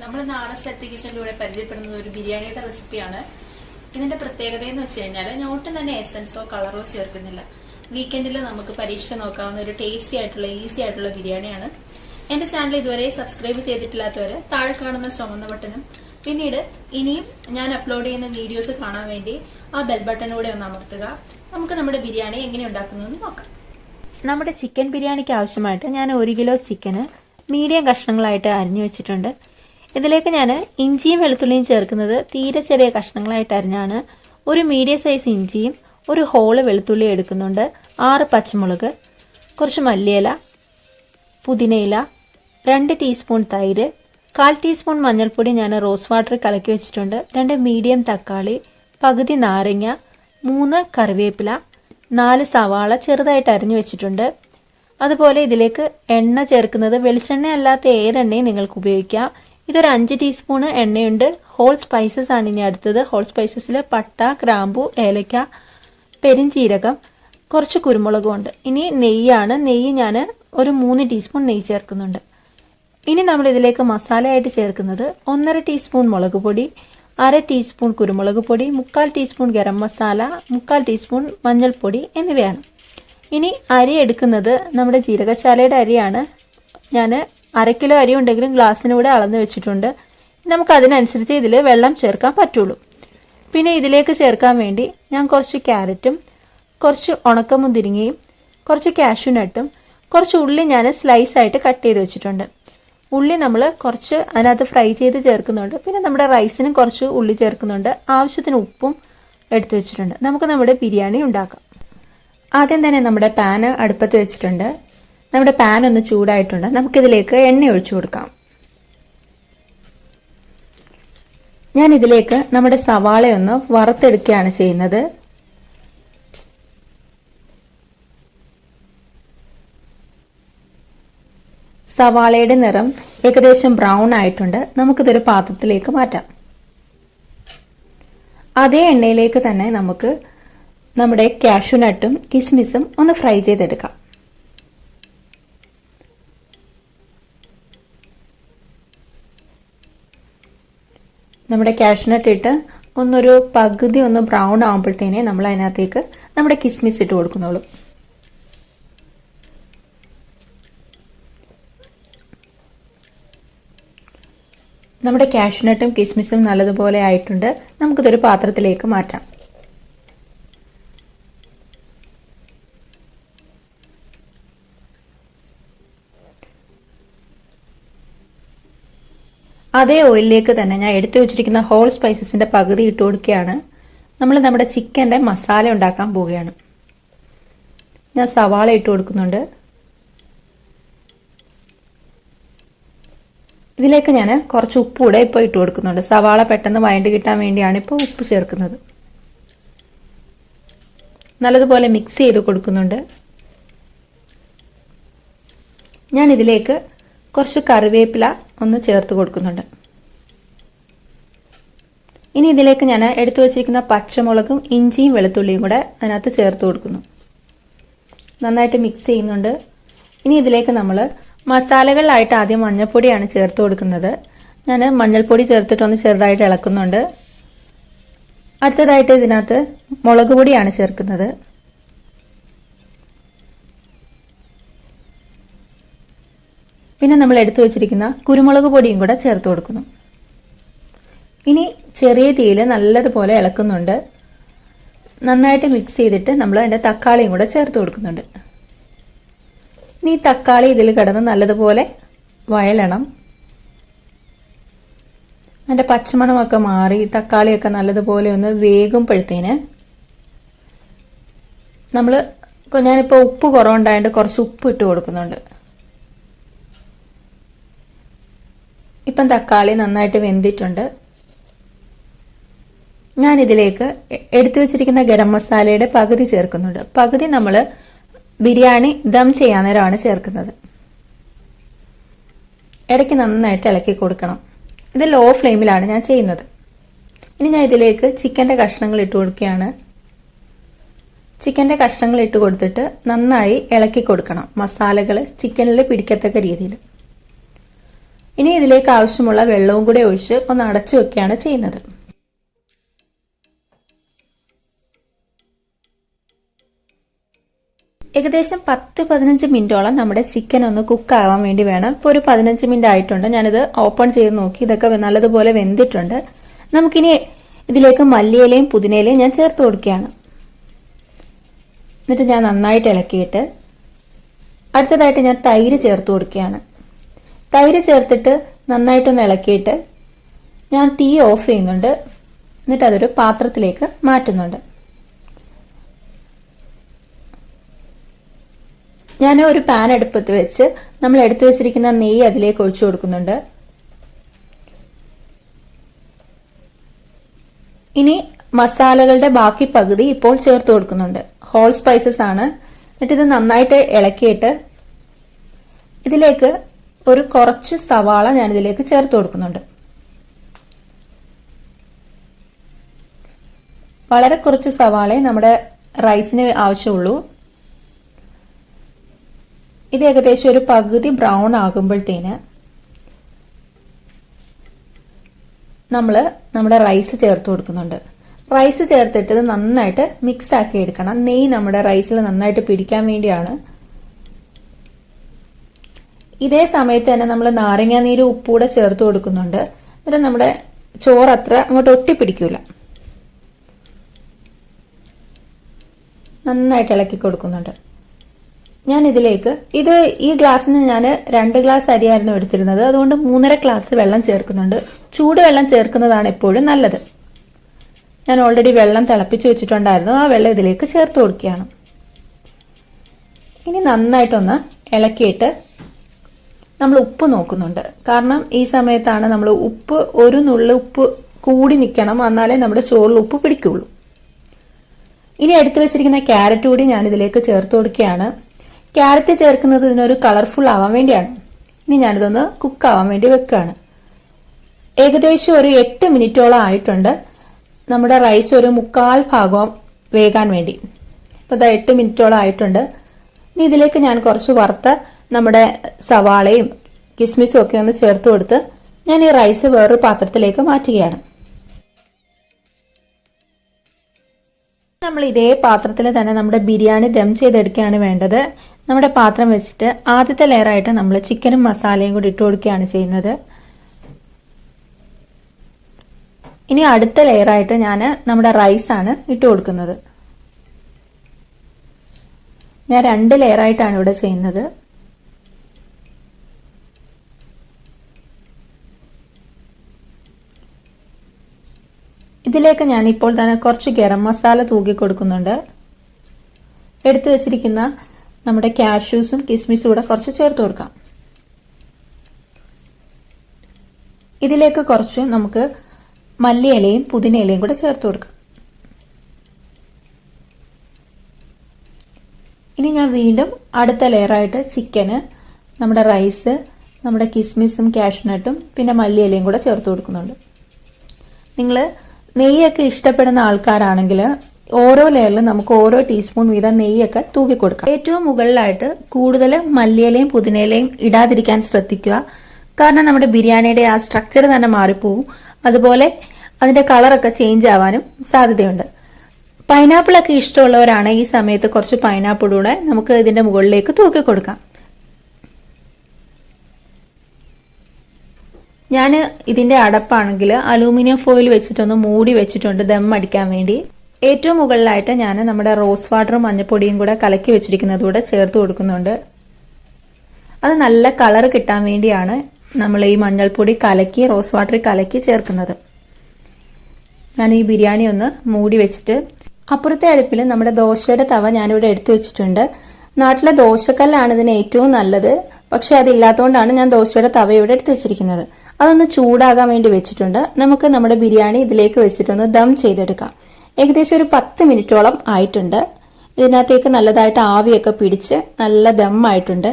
നമ്മൾ നാടൻ സ്ഥലത്ത് കിച്ചണിലൂടെ പരിചയപ്പെടുന്നത് ഒരു ബിരിയാണിയുടെ റെസിപ്പിയാണ്. ഇതിന്റെ പ്രത്യേകത എന്ന് വെച്ച് കഴിഞ്ഞാൽ ഞാൻ ഒട്ടും തന്നെ എസൻസോ കളറോ ചേർക്കുന്നില്ല. വീക്കെൻഡിൽ നമുക്ക് പരീക്ഷ നോക്കാവുന്ന ഒരു ടേസ്റ്റി ആയിട്ടുള്ള ഈസി ആയിട്ടുള്ള ബിരിയാണിയാണ്. എന്റെ ചാനൽ ഇതുവരെ സബ്സ്ക്രൈബ് ചെയ്തിട്ടില്ലാത്തവര് താഴെ കാണുന്ന ചുവന്ന ബട്ടണും പിന്നീട് ഇനിയും ഞാൻ അപ്ലോഡ് ചെയ്യുന്ന വീഡിയോസ് കാണാൻ വേണ്ടി ആ ബെൽ ബട്ടണൂടെ ഒന്ന് അമർത്തുക. നമുക്ക് നമ്മുടെ ബിരിയാണി എങ്ങനെ ഉണ്ടാക്കുന്നു എന്ന് നോക്കാം. നമ്മുടെ ചിക്കൻ ബിരിയാണിക്ക് ആവശ്യമായിട്ട് ഞാൻ 1 കിലോ ചിക്കന് മീഡിയം കഷ്ണങ്ങളായിട്ട് അരിഞ്ഞു വെച്ചിട്ടുണ്ട്. ഇതിലേക്ക് ഞാൻ ഇഞ്ചിയും വെളുത്തുള്ളിയും ചേർക്കുന്നത് തീരെ ചെറിയ കഷ്ണങ്ങളായിട്ട് അരിഞ്ഞാണ്. ഒരു മീഡിയം സൈസ് ഇഞ്ചിയും ഒരു ഹോള് വെളുത്തുള്ളി എടുക്കുന്നുണ്ട്. 6 പച്ചമുളക്, കുറച്ച് മല്ലിയില, പുതിനയില, 2 ടീസ്പൂൺ തൈര്, 1/4 ടീസ്പൂൺ മഞ്ഞൾപ്പൊടി ഞാൻ റോസ് വാട്ടർ കലക്കി വെച്ചിട്ടുണ്ട്, 2 മീഡിയം തക്കാളി, പകുതി നാരങ്ങ, 3 കറിവേപ്പില, 4 സവാള ചെറുതായിട്ട് അരിഞ്ഞു വെച്ചിട്ടുണ്ട്. അതുപോലെ ഇതിലേക്ക് എണ്ണ ചേർക്കുന്നത് വെളിച്ചെണ്ണ അല്ലാത്ത ഏതെണ്ണയും നിങ്ങൾക്ക് ഉപയോഗിക്കാം. ഇതൊരു 5 ടീസ്പൂൺ എണ്ണയുണ്ട്. ഹോൾ സ്പൈസസ് ആണ് ഇനി അടുത്തത്. ഹോൾ സ്പൈസസിൽ പട്ട, ഗ്രാമ്പു, ഏലക്ക, പെരിഞ്ചീരകം, കുറച്ച് കുരുമുളകും ഉണ്ട്. ഇനി നെയ്യാണ്. നെയ്യ് ഞാൻ ഒരു 3 ടീസ്പൂൺ നെയ്യ് ചേർക്കുന്നുണ്ട്. ഇനി നമ്മൾ ഇതിലേക്ക് മസാലയായിട്ട് ചേർക്കുന്നത് 1/2 ടീസ്പൂൺ മുളക് പൊടി, 1/2 ടീസ്പൂൺ കുരുമുളക് പൊടി, 3/4 ടീസ്പൂൺ ഗരം മസാല, 3/4 ടീസ്പൂൺ മഞ്ഞൾപ്പൊടി എന്നിവയാണ്. ഇനി അരി എടുക്കുന്നത് നമ്മുടെ ജീരകശാലയുടെ അരിയാണ്. ഞാൻ 1/2 കിലോ അരി ഉണ്ടെങ്കിലും ഗ്ലാസ്സിന് കൂടെ അളന്ന് വെച്ചിട്ടുണ്ട്. നമുക്ക് അതിനനുസരിച്ച് ഇതിൽ വെള്ളം ചേർക്കാൻ പറ്റുള്ളൂ. പിന്നെ ഇതിലേക്ക് ചേർക്കാൻ വേണ്ടി ഞാൻ കുറച്ച് ക്യാരറ്റും കുറച്ച് ഉണക്കമുന്തിരിങ്ങയും കുറച്ച് കാഷ്യൂനട്ടും കുറച്ച് ഉള്ളി ഞാൻ സ്ലൈസ് ആയിട്ട് കട്ട് ചെയ്ത് വെച്ചിട്ടുണ്ട്. ഉള്ളി നമ്മൾ കുറച്ച് അതിനകത്ത് ഫ്രൈ ചെയ്ത് ചേർക്കുന്നുണ്ട്. പിന്നെ നമ്മുടെ റൈസിനും കുറച്ച് ഉള്ളി ചേർക്കുന്നുണ്ട്. ആവശ്യത്തിന് ഉപ്പും എടുത്തു വെച്ചിട്ടുണ്ട്. നമുക്ക് നമ്മുടെ ബിരിയാണി ഉണ്ടാക്കാം. ആദ്യം തന്നെ നമ്മുടെ പാൻ അടുപ്പത്ത് വെച്ചിട്ടുണ്ട്. നമ്മുടെ പാൻ ഒന്ന് ചൂടായിട്ടുണ്ട്. നമുക്കിതിലേക്ക് എണ്ണ ഒഴിച്ചു കൊടുക്കാം. ഞാൻ ഇതിലേക്ക് നമ്മുടെ സവാളയൊന്ന് വറുത്തെടുക്കുകയാണ് ചെയ്യുന്നത്. സവാളയുടെ നിറം ഏകദേശം ബ്രൗൺ ആയിട്ടുണ്ട്. നമുക്കിതൊരു പാത്രത്തിലേക്ക് മാറ്റാം. അതേ എണ്ണയിലേക്ക് തന്നെ നമുക്ക് നമ്മുടെ കാഷ്യൂനട്ടും കിസ്മിസും ഒന്ന് ഫ്രൈ ചെയ്തെടുക്കാം. നമ്മുടെ കാഷ്യൂനട്ട് ഇട്ട് ഒന്നൊരു പകുതി ഒന്ന് ബ്രൗൺ ആകുമ്പോഴത്തേനെ നമ്മൾ അതിനകത്തേക്ക് നമ്മുടെ കിസ്മിസ് ഇട്ട് കൊടുക്കുന്നുള്ളൂ. നമ്മുടെ കാഷ്യൂനട്ടും കിസ്മിസും നല്ലതുപോലെ ആയിട്ടുണ്ട്. നമുക്കിതൊരു പാത്രത്തിലേക്ക് മാറ്റാം. അതേ ഓയിലിലേക്ക് തന്നെ ഞാൻ എടുത്തു വെച്ചിരിക്കുന്ന ഹോൾ സ്പൈസസിന്റെ പകുതി ഇട്ട് കൊടുക്കുകയാണ്. നമ്മൾ നമ്മുടെ ചിക്കൻ്റെ മസാല ഉണ്ടാക്കാൻ പോവുകയാണ്. ഞാൻ സവാള ഇട്ട് കൊടുക്കുന്നുണ്ട്. ഇതിലേക്ക് ഞാൻ കുറച്ച് ഉപ്പ് കൂടെ ഇപ്പോൾ ഇട്ട് കൊടുക്കുന്നുണ്ട്. സവാള പെട്ടെന്ന് വഴണ്ട് കിട്ടാൻ വേണ്ടിയാണ് ഇപ്പോൾ ഉപ്പ് ചേർക്കുന്നത്. നല്ലതുപോലെ മിക്സ് ചെയ്ത് കൊടുക്കുന്നുണ്ട്. ഞാൻ ഇതിലേക്ക് കുറച്ച് കറിവേപ്പില ഒന്ന് ചേർത്ത് കൊടുക്കുന്നുണ്ട്. ഇനി ഇതിലേക്ക് ഞാൻ എടുത്തു വച്ചിരിക്കുന്ന പച്ചമുളകും ഇഞ്ചിയും വെളുത്തുള്ളിയും കൂടെ അതിനകത്ത് ചേർത്ത് കൊടുക്കുന്നു. നന്നായിട്ട് മിക്സ് ചെയ്യുന്നുണ്ട്. ഇനി ഇതിലേക്ക് നമ്മൾ മസാലകളിലായിട്ട് ആദ്യം മഞ്ഞൾപ്പൊടിയാണ് ചേർത്ത് കൊടുക്കുന്നത്. ഞാൻ മഞ്ഞൾപ്പൊടി ചേർത്തിട്ടൊന്ന് ചെറുതായിട്ട് ഇളക്കുന്നുണ്ട്. അടുത്തതായിട്ട് ഇതിനകത്ത് മുളക് പൊടിയാണ് ചേർക്കുന്നത്. പിന്നെ നമ്മൾ എടുത്തു വെച്ചിരിക്കുന്ന കുരുമുളക് പൊടിയും കൂടെ ചേർത്ത് കൊടുക്കുന്നു. ഇനി ചെറിയ തീയിൽ നല്ലതുപോലെ ഇളക്കുന്നുണ്ട്. നന്നായിട്ട് മിക്സ് ചെയ്തിട്ട് നമ്മൾ അതിൻ്റെ തക്കാളിയും കൂടെ ചേർത്ത് കൊടുക്കുന്നുണ്ട്. ഇനി തക്കാളി ഇതിൽ കിടന്ന് നല്ലതുപോലെ വഴലണം. അതിൻ്റെ പച്ചമണമൊക്കെ മാറി തക്കാളിയൊക്കെ നല്ലതുപോലെ ഒന്ന് വേകുമ്പോഴത്തേന് ഞാനിപ്പോൾ ഉപ്പ് കുറവുണ്ടായതുകൊണ്ട് കുറച്ച് ഉപ്പ് ഇട്ട് കൊടുക്കുന്നുണ്ട്. ഇപ്പം തക്കാളി നന്നായിട്ട് വെന്തിട്ടുണ്ട്. ഞാൻ ഇതിലേക്ക് എടുത്തു വെച്ചിരിക്കുന്ന ഗരം മസാലയുടെ പകുതി ചേർക്കുന്നുണ്ട്. പകുതി നമ്മൾ ബിരിയാണി ദം ചെയ്യാൻ നേരമാണ് ചേർക്കുന്നത്. ഇടയ്ക്ക് നന്നായിട്ട് ഇളക്കി കൊടുക്കണം. ഇത് ലോ ഫ്ലെയിമിലാണ് ഞാൻ ചെയ്യുന്നത്. ഇനി ഞാൻ ഇതിലേക്ക് ചിക്കൻ്റെ കഷ്ണങ്ങൾ ഇട്ട് കൊടുക്കുകയാണ്. ചിക്കൻ്റെ കഷ്ണങ്ങൾ ഇട്ട് കൊടുത്തിട്ട് നന്നായി ഇളക്കി കൊടുക്കണം. മസാലകൾ ചിക്കനിൽ പിടിക്കത്തക്ക രീതിയിൽ. ഇനി ഇതിലേക്ക് ആവശ്യമുള്ള വെള്ളവും കൂടെ ഒഴിച്ച് ഒന്ന് അടച്ചു വെക്കുകയാണ് ചെയ്യുന്നത്. ഏകദേശം 10-15 മിനിറ്റോളം നമ്മുടെ ചിക്കൻ ഒന്ന് കുക്ക് ആവാൻ വേണ്ടി വേണം. ഇപ്പോൾ ഒരു 15 മിനിറ്റ് ആയിട്ടുണ്ട്. ഞാനിത് ഓപ്പൺ ചെയ്ത് നോക്കി, ഇതൊക്കെ നല്ലതുപോലെ വെന്തിട്ടുണ്ട്. നമുക്കിനി ഇതിലേക്ക് മല്ലിയിലയും പുതിനയിലയും ഞാൻ ചേർത്ത് കൊടുക്കുകയാണ്. എന്നിട്ട് ഞാൻ നന്നായിട്ട് ഇളക്കിയിട്ട് അടുത്തതായിട്ട് ഞാൻ തൈര് ചേർത്ത് കൊടുക്കുകയാണ്. തൈര് ചേർത്തിട്ട് നന്നായിട്ടൊന്ന് ഇളക്കിയിട്ട് ഞാൻ തീ ഓഫ് ചെയ്യുന്നുണ്ട്. എന്നിട്ട് അതൊരു പാത്രത്തിലേക്ക് മാറ്റുന്നുണ്ട്. ഞാൻ ഒരു പാൻ അടുപ്പത്ത് വെച്ച് നമ്മൾ എടുത്തു വെച്ചിരിക്കുന്ന നെയ്യ് അതിലേക്ക് ഒഴിച്ചു കൊടുക്കുന്നുണ്ട്. ഇനി മസാലകളുടെ ബാക്കി പകുതി ഇപ്പോൾ ചേർത്ത് കൊടുക്കുന്നുണ്ട്. ഹോൾ സ്പൈസസ് ആണ്. എന്നിട്ട് ഇത് നന്നായിട്ട് ഇളക്കിയിട്ട് ഇതിലേക്ക് ഒരു കുറച്ച് സവാള ഞാൻ ഇതിലേക്ക് ചേർത്ത് കൊടുക്കുന്നുണ്ട്. വളരെ കുറച്ച് സവാളയെ നമ്മുടെ റൈസിന് ആവശ്യമുള്ളൂ. ഇത് ഏകദേശം ഒരു പകുതി ബ്രൗൺ ആകുമ്പോഴത്തേന് നമ്മുടെ റൈസ് ചേർത്ത് കൊടുക്കുന്നുണ്ട്. റൈസ് ചേർത്തിട്ട് ഇത് നന്നായിട്ട് മിക്സ് ആക്കി എടുക്കണം. നെയ്യ് നമ്മുടെ റൈസിൽ നന്നായിട്ട് പിടിക്കാൻ വേണ്ടിയാണ്. ഇതേ സമയത്ത് തന്നെ നമ്മൾ നാരങ്ങാനീര് ഉപ്പൂടെ ചേർത്ത് കൊടുക്കുന്നുണ്ട്. എന്നിട്ട് നമ്മുടെ ചോറ് അത്ര അങ്ങോട്ട് ഒട്ടിപ്പിടിക്കൂല. നന്നായിട്ട് ഇളക്കി കൊടുക്കുന്നുണ്ട്. ഞാൻ ഇതിലേക്ക് ഈ ഗ്ലാസ്സിന് ഞാൻ 2 ഗ്ലാസ് അരിയായിരുന്നു എടുത്തിരുന്നത്. അതുകൊണ്ട് 3.5 ഗ്ലാസ് വെള്ളം ചേർക്കുന്നുണ്ട്. ചൂടുവെള്ളം ചേർക്കുന്നതാണ് എപ്പോഴും നല്ലത്. ഞാൻ ഓൾറെഡി വെള്ളം തിളപ്പിച്ച് വെച്ചിട്ടുണ്ടായിരുന്നു. ആ വെള്ളം ഇതിലേക്ക് ചേർത്ത് കൊടുക്കുകയാണ്. ഇനി നന്നായിട്ടൊന്ന് ഇളക്കിയിട്ട് നമ്മൾ ഉപ്പ് നോക്കുന്നുണ്ട്. കാരണം ഈ സമയത്താണ് നമ്മൾ ഒരു നുള്ളി ഉപ്പ് കൂടി നിൽക്കണം, എന്നാലേ നമ്മുടെ ചോറിൽ ഉപ്പ് പിടിക്കുള്ളൂ. ഇനി എടുത്തു വെച്ചിരിക്കുന്ന ക്യാരറ്റ് കൂടി ഞാൻ ഇതിലേക്ക് ചേർത്ത് കൊടുക്കുകയാണ്. ക്യാരറ്റ് ചേർക്കുന്നത് ഇതിനൊരു കളർഫുൾ ആവാൻ വേണ്ടിയാണ്. ഇനി ഞാനിതൊന്ന് കുക്ക് ആവാൻ വേണ്ടി വെക്കുകയാണ്. ഏകദേശം ഒരു 8 മിനിറ്റോളം ആയിട്ടുണ്ട് നമ്മുടെ റൈസ് ഒരു 1/4 ഭാഗം വേകാൻ വേണ്ടി. അപ്പോൾ ഇത് 8 മിനിറ്റോളം ആയിട്ടുണ്ട്. ഇനി ഇതിലേക്ക് ഞാൻ കുറച്ച് വറുത്ത നമ്മുടെ സവാളയും കിസ്മിസും ഒക്കെ ഒന്ന് ചേർത്ത് കൊടുത്ത് ഞാൻ ഈ റൈസ് വേറൊരു പാത്രത്തിലേക്ക് മാറ്റുകയാണ്. നമ്മൾ ഇതേ പാത്രത്തിൽ തന്നെ നമ്മുടെ ബിരിയാണി ദം ചെയ്തെടുക്കുകയാണ് വേണ്ടത്. നമ്മുടെ പാത്രം വെച്ചിട്ട് ആദ്യത്തെ ലെയറായിട്ട് നമ്മൾ ചിക്കനും മസാലയും കൂടി ഇട്ട് കൊടുക്കുകയാണ് ചെയ്യുന്നത്. ഇനി അടുത്ത ലെയറായിട്ട് ഞാൻ നമ്മുടെ റൈസാണ് ഇട്ട് കൊടുക്കുന്നത്. ഞാൻ 2 ലെയറായിട്ടാണ് ഇവിടെ ചെയ്യുന്നത്. ഇതിലേക്ക് ഞാൻ ഇപ്പോൾ തന്നെ കുറച്ച് ഗരം മസാല തൂക്കി കൊടുക്കുന്നുണ്ട്. എടുത്തു വെച്ചിരിക്കുന്ന നമ്മുടെ കാഷ്യൂസും കിസ്മിസും കൂടെ കുറച്ച് ചേർത്ത് കൊടുക്കാം. ഇതിലേക്ക് കുറച്ച് നമുക്ക് മല്ലിയിലയും പുതിനയിലയും കൂടെ ചേർത്ത് കൊടുക്കാം. ഇനി ഞാൻ വീണ്ടും അടുത്ത ലെയറായിട്ട് ചിക്കന്, നമ്മുടെ റൈസ്, നമ്മുടെ കിസ്മിസും കാഷ്നട്ടും പിന്നെ മല്ലിയിലയും കൂടെ ചേർത്ത് കൊടുക്കുന്നുണ്ട്. നിങ്ങൾ നെയ്യൊക്കെ ഇഷ്ടപ്പെടുന്ന ആൾക്കാരാണെങ്കിൽ ഓരോ ലെയറിലും നമുക്ക് ഓരോ ടീസ്പൂൺ വീതം നെയ്യൊക്കെ തൂക്കി കൊടുക്കാം. ഏറ്റവും മുകളിലായിട്ട് കൂടുതൽ മല്ലിയിലയും പുതിനയിലയും ഇടാതിരിക്കാൻ ശ്രദ്ധിക്കുക. കാരണം നമ്മുടെ ബിരിയാണിയുടെ ആ സ്ട്രക്ചർ തന്നെ മാറിപ്പോവും. അതുപോലെ അതിന്റെ കളറൊക്കെ ചേഞ്ച് ആവാനും സാധ്യതയുണ്ട്. പൈനാപ്പിൾ ഒക്കെ ഇഷ്ടമുള്ളവരാണ് ഈ സമയത്ത് കുറച്ച് പൈനാപ്പിളൂടെ നമുക്ക് ഇതിന്റെ മുകളിലേക്ക് തൂക്കി കൊടുക്കാം. ഞാൻ ഇതിന്റെ അടപ്പാണെങ്കിൽ അലൂമിനിയം ഫോയിൽ വെച്ചിട്ടൊന്ന് മൂടി വെച്ചിട്ടുണ്ട് ദം അടിക്കാൻ വേണ്ടി. ഏറ്റവും മുകളിലായിട്ട് ഞാൻ നമ്മുടെ റോസ് വാട്ടറും മഞ്ഞപ്പൊടിയും കൂടെ കലക്കി വെച്ചിരിക്കുന്നത് കൂടെ ചേർത്ത് കൊടുക്കുന്നുണ്ട്. അത് നല്ല കളർ കിട്ടാൻ വേണ്ടിയാണ് നമ്മൾ ഈ മഞ്ഞൾപ്പൊടി കലക്കി റോസ് വാട്ടർ കലക്കി ചേർക്കുന്നത്. ഞാൻ ഈ ബിരിയാണി ഒന്ന് മൂടി വെച്ചിട്ട് അപ്പുറത്തെ അടുപ്പിൽ നമ്മുടെ ദോശയുടെ തവ ഞാനിവിടെ എടുത്തു വെച്ചിട്ടുണ്ട്. നാട്ടിലെ ദോശക്കല്ലാണ് ഇതിന് ഏറ്റവും നല്ലത്. പക്ഷെ അതില്ലാത്തതുകൊണ്ടാണ് ഞാൻ ദോശയുടെ തവ ഇവിടെ എടുത്തു വെച്ചിരിക്കുന്നത്. അതൊന്ന് ചൂടാകാൻ വേണ്ടി വെച്ചിട്ടുണ്ട്. നമുക്ക് നമ്മുടെ ബിരിയാണി ഇതിലേക്ക് വെച്ചിട്ടൊന്ന് ദം ചെയ്തെടുക്കാം. ഏകദേശം ഒരു 10 മിനിറ്റോളം ആയിട്ടുണ്ട്. ഇതിനകത്തേക്ക് നല്ലതായിട്ട് ആവിയൊക്കെ പിടിച്ച് നല്ല ദം ആയിട്ടുണ്ട്.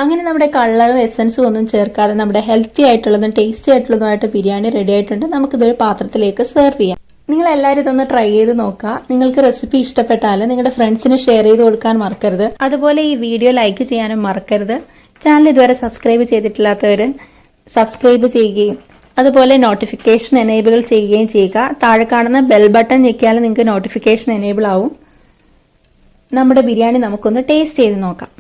അങ്ങനെ നമ്മുടെ കളറും എസൻസും ഒന്നും ചേർക്കാതെ നമ്മുടെ ഹെൽത്തി ആയിട്ടുള്ളതും ടേസ്റ്റി ആയിട്ടുള്ളതുമായിട്ട് ബിരിയാണി റെഡി ആയിട്ടുണ്ട്. നമുക്കിതൊരു പാത്രത്തിലേക്ക് സെർവ് ചെയ്യാം. നിങ്ങൾ എല്ലാവരും ഇതൊന്ന് ട്രൈ ചെയ്ത് നോക്കുക. നിങ്ങൾക്ക് റെസിപ്പി ഇഷ്ടപ്പെട്ടാൽ നിങ്ങളുടെ ഫ്രണ്ട്സിന് ഷെയർ ചെയ്ത് കൊടുക്കാൻ മറക്കരുത്. അതുപോലെ ഈ വീഡിയോ ലൈക്ക് ചെയ്യാനും മറക്കരുത്. ചാനൽ ഇതുവരെ സബ്സ്ക്രൈബ് ചെയ്തിട്ടില്ലാത്തവർ സബ്സ്ക്രൈബ് ചെയ്യുകയും അതുപോലെ നോട്ടിഫിക്കേഷൻ എനേബിൾ ചെയ്യുകയും ചെയ്യുക. താഴെ കാണുന്ന ബെൽ ബട്ടൺ ഞെക്കിയാൽ നിങ്ങൾക്ക് നോട്ടിഫിക്കേഷൻ എനേബിൾ ആവും. നമ്മുടെ ബിരിയാണി നമുക്കൊന്ന് ടേസ്റ്റ് ചെയ്ത് നോക്കാം.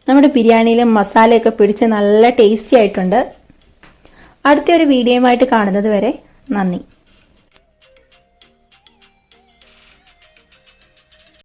നമ്മുടെ ബിരിയാണിയിലെ മസാലയൊക്കെ പിടിച്ച് നല്ല ടേസ്റ്റി ആയിട്ടുണ്ട്. അടുത്തൊരു വീഡിയോയുമായിട്ട് കാണുന്നത് വരെ നന്ദി.